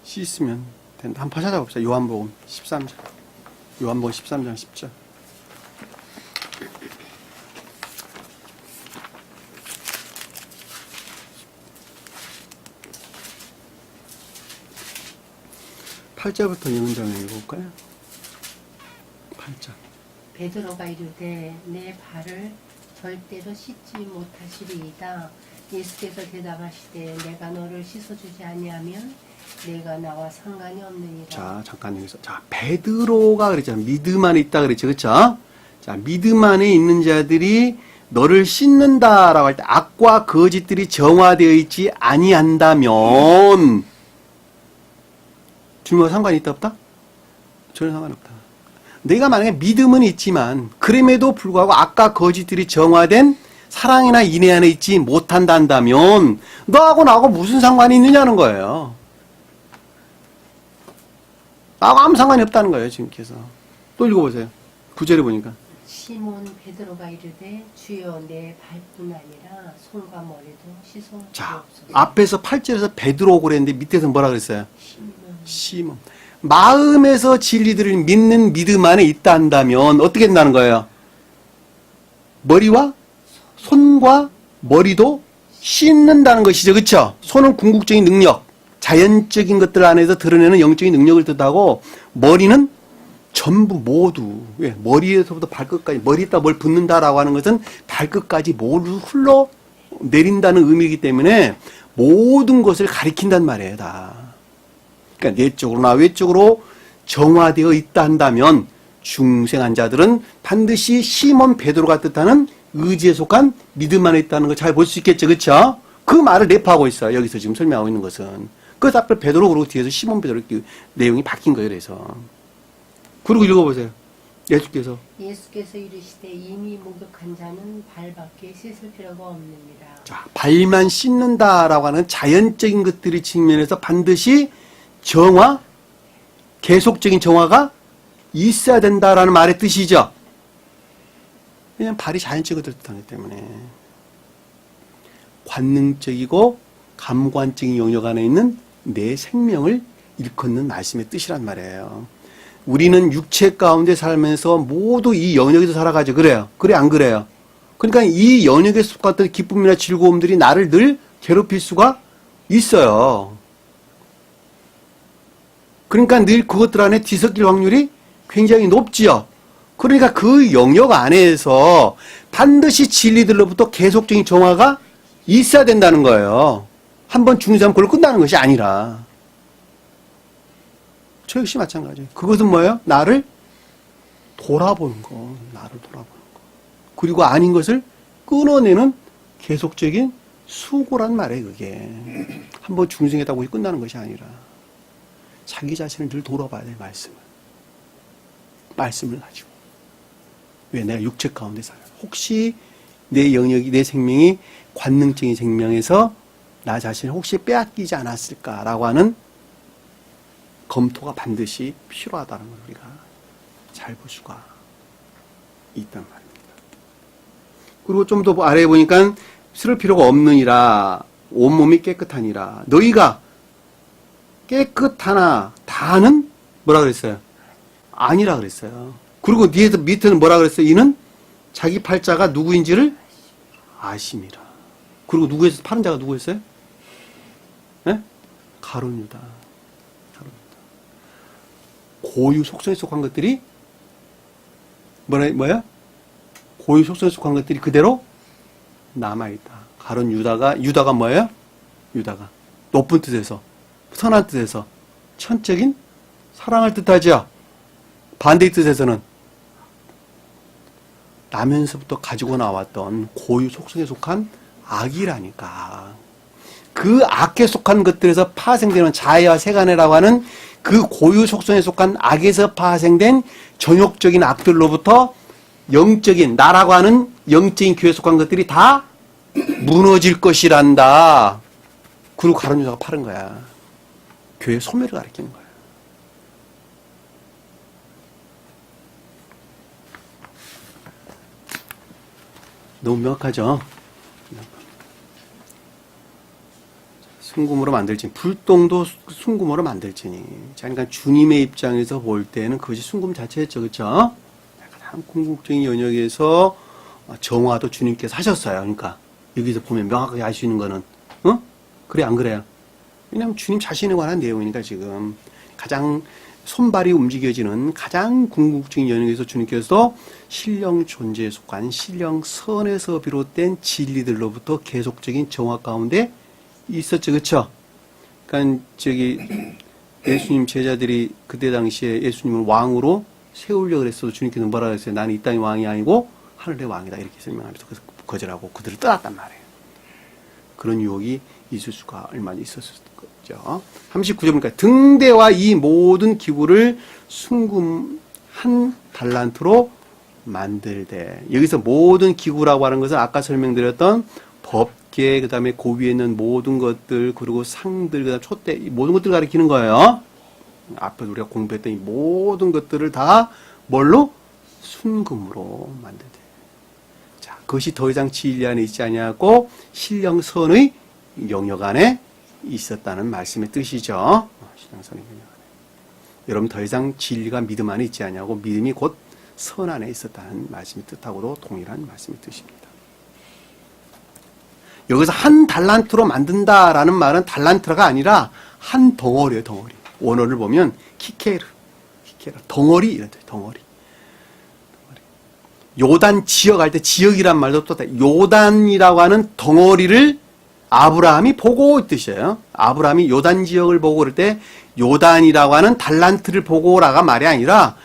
씻으면 된다. 한번 찾아봅시다. 요한복음 13장. 요한복음 13장 10절. 팔자부터 영장을 읽어볼까요? 8장. 베드로가 이르되 내 발을 절대로 씻지 못하시리이다. 예수께서 대답하시되 내가 너를 씻어주지 아니하면 내가 나와 상관이 없느니라. 자, 잠깐 여기서. 자, 베드로가 그랬잖아. 믿음 안에 있다 그랬죠. 그쵸? 자, 믿음 안에 있는 자들이 너를 씻는다라고 할 때 악과 거짓들이 정화되어 있지 아니한다면 주님과 상관이 있다 없다? 전혀 상관없다. 내가 만약에 믿음은 있지만 그럼에도 불구하고 악과 거짓들이 정화된 사랑이나 인애 안에 있지 못한다면 너하고 나하고 무슨 상관이 있느냐는 거예요. 나하고 아무 상관이 없다는 거예요. 지금께서. 또 읽어보세요. 9절에 보니까. 시몬 베드로가 이르되 주여 내 발뿐 아니라 손과 머리도 씻어 자, 주옵소서. 앞에서 8절에서 베드로고 그랬는데 밑에서 뭐라 그랬어요? 시몬. 시몬. 마음에서 진리들을 믿는 믿음 안에 있다 한다면 어떻게 된다는 거예요? 머리와 손과 머리도 씻는다는 것이죠. 그렇죠? 손은 궁극적인 능력, 자연적인 것들 안에서 드러내는 영적인 능력을 뜻하고 머리는 전부 모두 머리에서부터 발끝까지 머리에다 뭘 붓는다라고 하는 것은 발끝까지 모두 흘러 내린다는 의미이기 때문에 모든 것을 가리킨단 말이에요. 다. 그러니까 내적으로나 외적으로 정화되어 있다 한다면 중생한 자들은 반드시 시몬 베드로가 뜻하는 의지에 속한 믿음 안에 있다는 걸 잘 볼 수 있겠죠. 그렇죠? 그 말을 내포하고 있어요. 여기서 지금 설명하고 있는 것은. 그래서 앞에 베드로 그러고 뒤에서 시몬 베드로 이렇게 내용이 바뀐 거예요. 그래서. 그리고 읽어보세요. 예수께서 이르시되 이미 목욕한 자는 발밖에 씻을 필요가 없느니라. 자, 발만 씻는다라고 하는 자연적인 것들이 측면에서 반드시 정화, 계속적인 정화가 있어야 된다라는 말의 뜻이죠. 왜냐하면 발이 자연적인 것들을 뜻하기 때문에 관능적이고 감관적인 영역 안에 있는 내 생명을 일컫는 말씀의 뜻이란 말이에요. 우리는 육체 가운데 살면서 모두 이 영역에서 살아가죠. 그래요? 그래 안 그래요? 그러니까 이 영역에 속았던 기쁨이나 즐거움들이 나를 늘 괴롭힐 수가 있어요. 그러니까 늘 그것들 안에 뒤섞일 확률이 굉장히 높지요. 그러니까 그 영역 안에서 반드시 진리들로부터 계속적인 정화가 있어야 된다는 거예요. 한번 죽는 사람 그걸로 끝나는 것이 아니라. 저 역시 마찬가지예요. 그것은 뭐예요? 나를 돌아보는 거. 나를 돌아보는 거. 그리고 아닌 것을 끊어내는 계속적인 수고란 말이에요. 그게. 한번 중생했다고 끝나는 것이 아니라 자기 자신을 늘 돌아봐야 돼요. 말씀을 가지고. 왜? 내가 육체 가운데 살아요. 혹시 내 영역이, 내 생명이 관능적인 생명에서 나 자신을 혹시 빼앗기지 않았을까라고 하는 검토가 반드시 필요하다는 걸 우리가 잘 볼 수가 있단 말입니다. 그리고 좀 더 아래에 보니까 쓸 필요가 없느니라 온몸이 깨끗하니라 너희가 깨끗하나 다는 뭐라 그랬어요? 아니라 그랬어요. 그리고 밑에는 뭐라 그랬어요? 이는 자기 팔자가 누구인지를 아심이라. 그리고 누구에서 파는 자가 누구였어요? 네? 가룟 유다. 고유 속성에 속한 것들이 뭐야? 고유 속성에 속한 것들이 그대로 남아있다. 가룟 유다가 뭐예요? 유다가 높은 뜻에서 선한 뜻에서 천적인 사랑을 뜻하죠. 반대의 뜻에서는 나면서부터 가지고 나왔던 고유 속성에 속한 악이라니까. 그 악에 속한 것들에서 파생되는 자해와 세간이라고 하는 그 고유 속성에 속한 악에서 파생된 전욕적인 악들로부터 영적인 나라고 하는 영적인 교회에 속한 것들이 다 무너질 것이란다. 그리고 가룟 유다가 팔은 거야. 교회 소멸을 가리키는 거야. 너무 명확하죠? 순금으로 만들지니, 불똥도 순금으로 만들지니. 자, 그러니까 주님의 입장에서 볼 때는 그것이 순금 자체였죠. 그렇죠? 가장 궁극적인 영역에서 정화도 주님께서 하셨어요. 그러니까 여기서 보면 명확하게 알 수 있는 거는, 그래 안 그래요? 왜냐하면 주님 자신에 관한 내용이니까 지금 가장 손발이 움직여지는 가장 궁극적인 영역에서 주님께서 신령 존재에 속한 신령 선에서 비롯된 진리들로부터 계속적인 정화 가운데 있었죠. 그렇죠? 그러니까 예수님 제자들이 그때 당시에 예수님을 왕으로 세우려고 그랬어도 주님께서 뭐라 그랬어요? 나는 이 땅의 왕이 아니고 하늘의 왕이다. 이렇게 설명하면서 그래서 거절하고 그들을 떠났단 말이에요. 그런 유혹이 있을 수가 얼마나 있었을 거죠. 39절 보니까 등대와 이 모든 기구를 순금 한 달란트로 만들되. 여기서 모든 기구라고 하는 것은 아까 설명드렸던 법계, 그 다음에 그 위에 있는 모든 것들, 그리고 상들, 그 다음에 촛대, 이 모든 것들을 가리키는 거예요. 앞에 우리가 공부했던 이 모든 것들을 다 뭘로? 순금으로 만들되. 자, 그것이 더 이상 진리 안에 있지 아니하고 신령선의 영역 안에 있었다는 말씀의 뜻이죠. 신령선의 영역 안에. 여러분 더 이상 진리가 믿음 안에 있지 아니하고 믿음이 곧 선 안에 있었다는 말씀의 뜻하고도 동일한 말씀의 뜻입니다. 여기서 한 달란트로 만든다라는 말은 달란트가 아니라 한 덩어리예요, 덩어리. 원어를 보면 키케르, 덩어리 이런 뜻, 덩어리. 요단 지역 할 때 지역이란 말도 또 요단이라고 하는 덩어리를 아브라함이 보고 이 뜻이에요. 아브라함이 요단 지역을 보고 그럴 때 요단이라고 하는 달란트를 보고라가 말이 아니라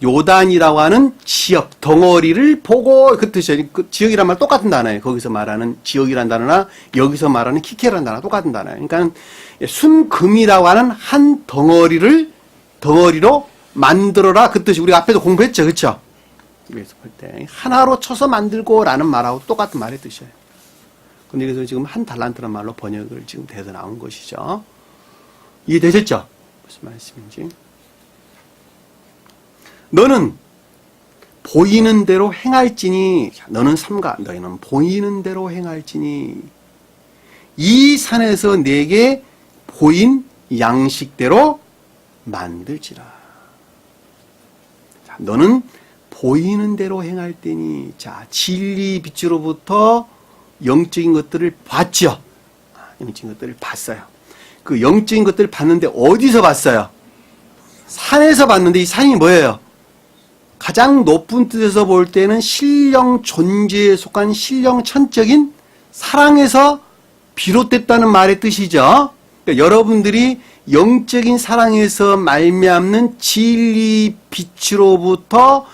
요단이라고 하는 지역, 덩어리를 보고 그 뜻이에요. 그 지역이란 말 똑같은 단어예요. 거기서 말하는 지역이란 단어나 여기서 말하는 키케라는 단어 똑같은 단어예요. 그러니까 순금이라고 하는 한 덩어리로 만들어라 그 뜻이 우리가 앞에도 공부했죠. 그렇죠? 그래서 볼 때 하나로 쳐서 만들고라는 말하고 똑같은 말의 뜻이에요. 근데 여기서 지금 한 달란트라는 말로 번역을 지금 돼서 나온 것이죠. 이해되셨죠? 무슨 말씀인지. 너는 보이는 대로 행할지니, 너는 삼가, 너희는 보이는 대로 행할지니, 이 산에서 내게 보인 양식대로 만들지라. 자, 너는 보이는 대로 행할 때니, 자, 진리 빛으로부터 영적인 것들을 봤죠. 영적인 것들을 봤어요. 그 영적인 것들을 봤는데 어디서 봤어요? 산에서 봤는데 이 산이 뭐예요? 가장 높은 뜻에서 볼 때는 신령 존재에 속한 신령 천적인 사랑에서 비롯됐다는 말의 뜻이죠. 그러니까 여러분들이 영적인 사랑에서 말미암는 진리 빛으로부터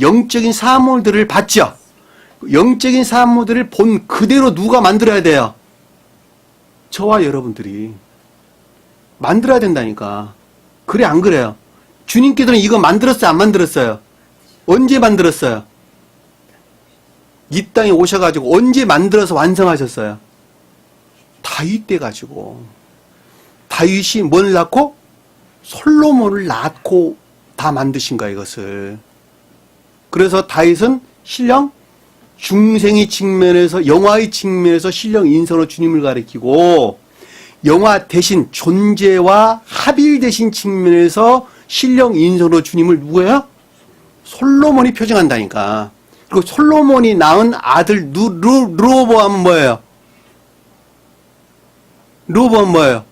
영적인 사물들을 봤죠. 영적인 사물들을 본 그대로 누가 만들어야 돼요? 저와 여러분들이 만들어야 된다니까. 그래 안 그래요? 주님께서는 이거 만들었어요? 안 만들었어요? 언제 만들었어요? 이 땅에 오셔가지고 언제 만들어서 완성하셨어요? 다윗 때 가지고. 다윗이 뭘 낳고? 솔로몬을 낳고 다 만드신 거야 이것을. 그래서 다윗은 신령 중생의 측면에서 영화의 측면에서 신령 인성으로 주님을 가리키고 영화 대신 존재와 합일되신 측면에서 신령 인성으로 주님을 누구예요? 솔로몬이 표정한다니까. 그리고 솔로몬이 낳은 아들 르호보암은 뭐예요? 르호보암은 뭐예요?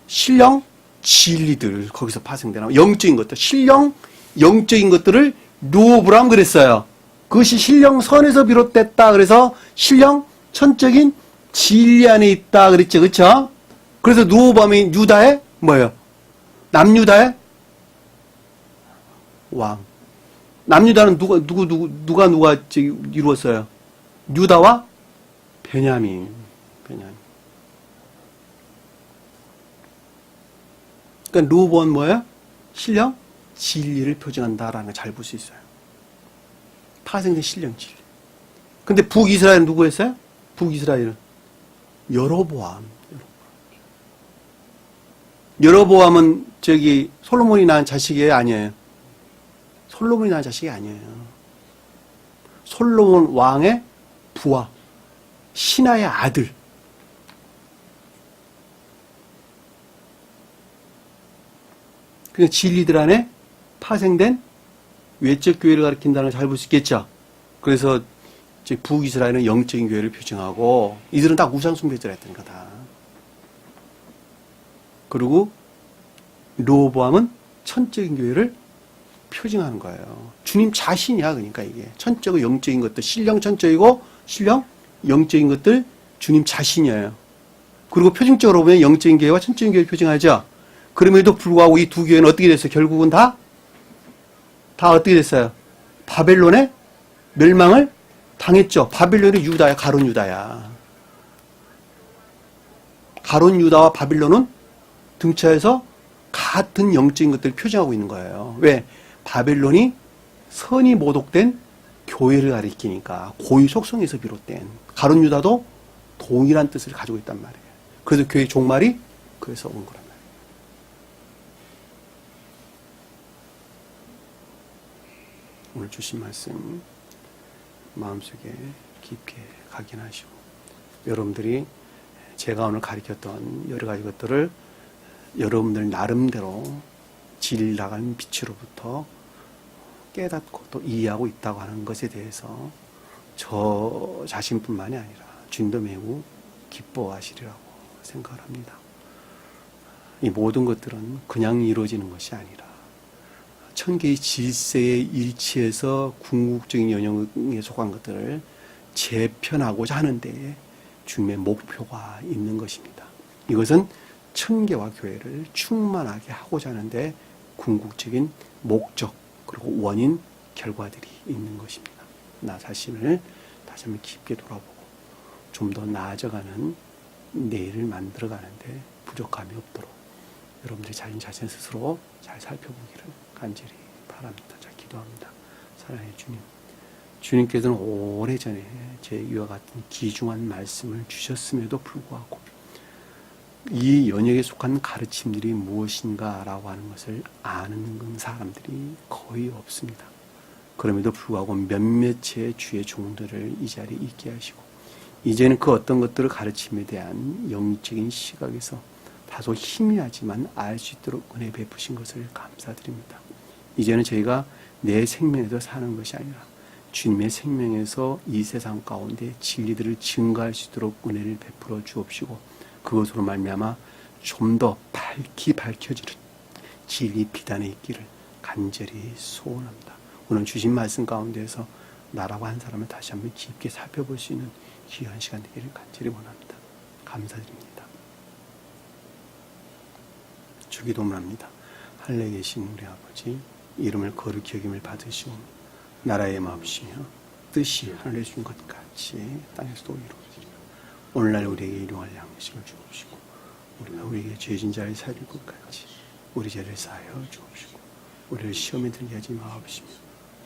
신령 진리들 거기서 파생되나 영적인 것들, 신령 영적인 것들을 르호보암 그랬어요. 그것이 신령 선에서 비롯됐다. 그래서 신령 천적인 진리 안에 있다 그랬죠, 그렇죠? 그래서 르호보암이 유다의 뭐예요? 남유다의 왕. 남유다는 누가 이루었어요? 유다와 베냐민. 그러니까 르호보암은 뭐예요? 신령 진리를 표징한다라는 걸 잘 볼 수 있어요. 파생된 신령 진리. 근데 북이스라엘은 누구였어요? 북이스라엘은 여로보암. 여로보암은 저기 솔로몬이 낳은 자식이 아니에요. 솔로몬이 낳은 자식이 아니에요. 솔로몬 왕의 부하, 신하의 아들. 그러니까 진리들 안에 파생된 외적 교회를 가리킨다는 걸 잘 볼 수 있겠죠. 그래서 북이스라엘은 영적인 교회를 표징하고 이들은 다 우상숭배자를 했던 거다. 그리고 르호보암은 천적인 교회를 표징하는 거예요. 주님 자신이야. 그러니까 이게 천적이고 영적인 것들, 신령 천적이고 신령 영적인 것들 주님 자신이에요. 그리고 표징적으로 보면 영적인 교회와 천적인 교회를 표징하죠. 그럼에도 불구하고 이 두 교회는 어떻게 됐어요? 결국은 다 어떻게 됐어요? 바벨론의 멸망을 당했죠. 바벨론이 유다야, 가론 유다야. 가론 유다와 바벨론은 등차에서 같은 영적인 것들을 표징하고 있는 거예요. 왜? 바벨론이 선이 모독된 교회를 가리키니까 고유 속성에서 비롯된 가론 유다도 동일한 뜻을 가지고 있단 말이에요. 그래서 교회 종말이 그래서 온 거란 말이에요. 오늘 주신 말씀 마음속에 깊게 각인하시고 여러분들이 제가 오늘 가르쳤던 여러 가지 것들을 여러분들 나름대로 질 나간 빛으로부터 깨닫고 또 이해하고 있다고 하는 것에 대해서 저 자신뿐만이 아니라 주님도 매우 기뻐하시리라고 생각을 합니다. 이 모든 것들은 그냥 이루어지는 것이 아니라 천계의 질서의 일치에서 궁극적인 연영에 속한 것들을 재편하고자 하는데 주님의 목표가 있는 것입니다. 이것은 천계와 교회를 충만하게 하고자 하는데 궁극적인 목적 그리고 원인 결과들이 있는 것입니다. 나 자신을 다시 한번 깊게 돌아보고 좀 더 나아져가는 내일을 만들어가는데 부족함이 없도록 여러분들이 자신 스스로 잘 살펴보기를 간절히 바랍니다. 자, 기도합니다. 사랑의 주님, 주님께서는 오래전에 제 이와 같은 귀중한 말씀을 주셨음에도 불구하고 이 연역에 속한 가르침들이 무엇인가라고 하는 것을 아는 사람들이 거의 없습니다. 그럼에도 불구하고 몇몇의 주의 종들을 이 자리에 있게 하시고 이제는 그 어떤 것들을 가르침에 대한 영적인 시각에서 다소 희미하지만 알 수 있도록 은혜 베푸신 것을 감사드립니다. 이제는 저희가 내 생명에서 사는 것이 아니라 주님의 생명에서 이 세상 가운데 진리들을 증거할 수 있도록 은혜를 베풀어 주옵시고 그것으로 말미암아 좀 더 밝히 밝혀지는 진리 비단에 있기를 간절히 소원합니다. 오늘 주신 말씀 가운데에서 나라고 한 사람을 다시 한번 깊게 살펴볼 수 있는 귀한 시간 되기를 간절히 원합니다. 감사드립니다. 주기도문 합니다. 하늘에 계신 우리 아버지 이름을 거룩히 여김을 받으시오 나라의 마옵시며 뜻이 하늘에 준 것 같이 땅에서도 이루어지리라. 오늘날 우리에게 일용할 양식을 주옵시고 우리가 우리에게 죄진 자를 살릴 것 같이 우리 죄를 사하여 주옵시고 우리를 시험에 들게 하지 마옵시며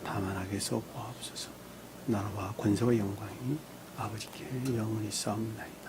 다만 악에서 구하옵소서. 나라와 권세와 영광이 아버지께 영원히 싸움나이다.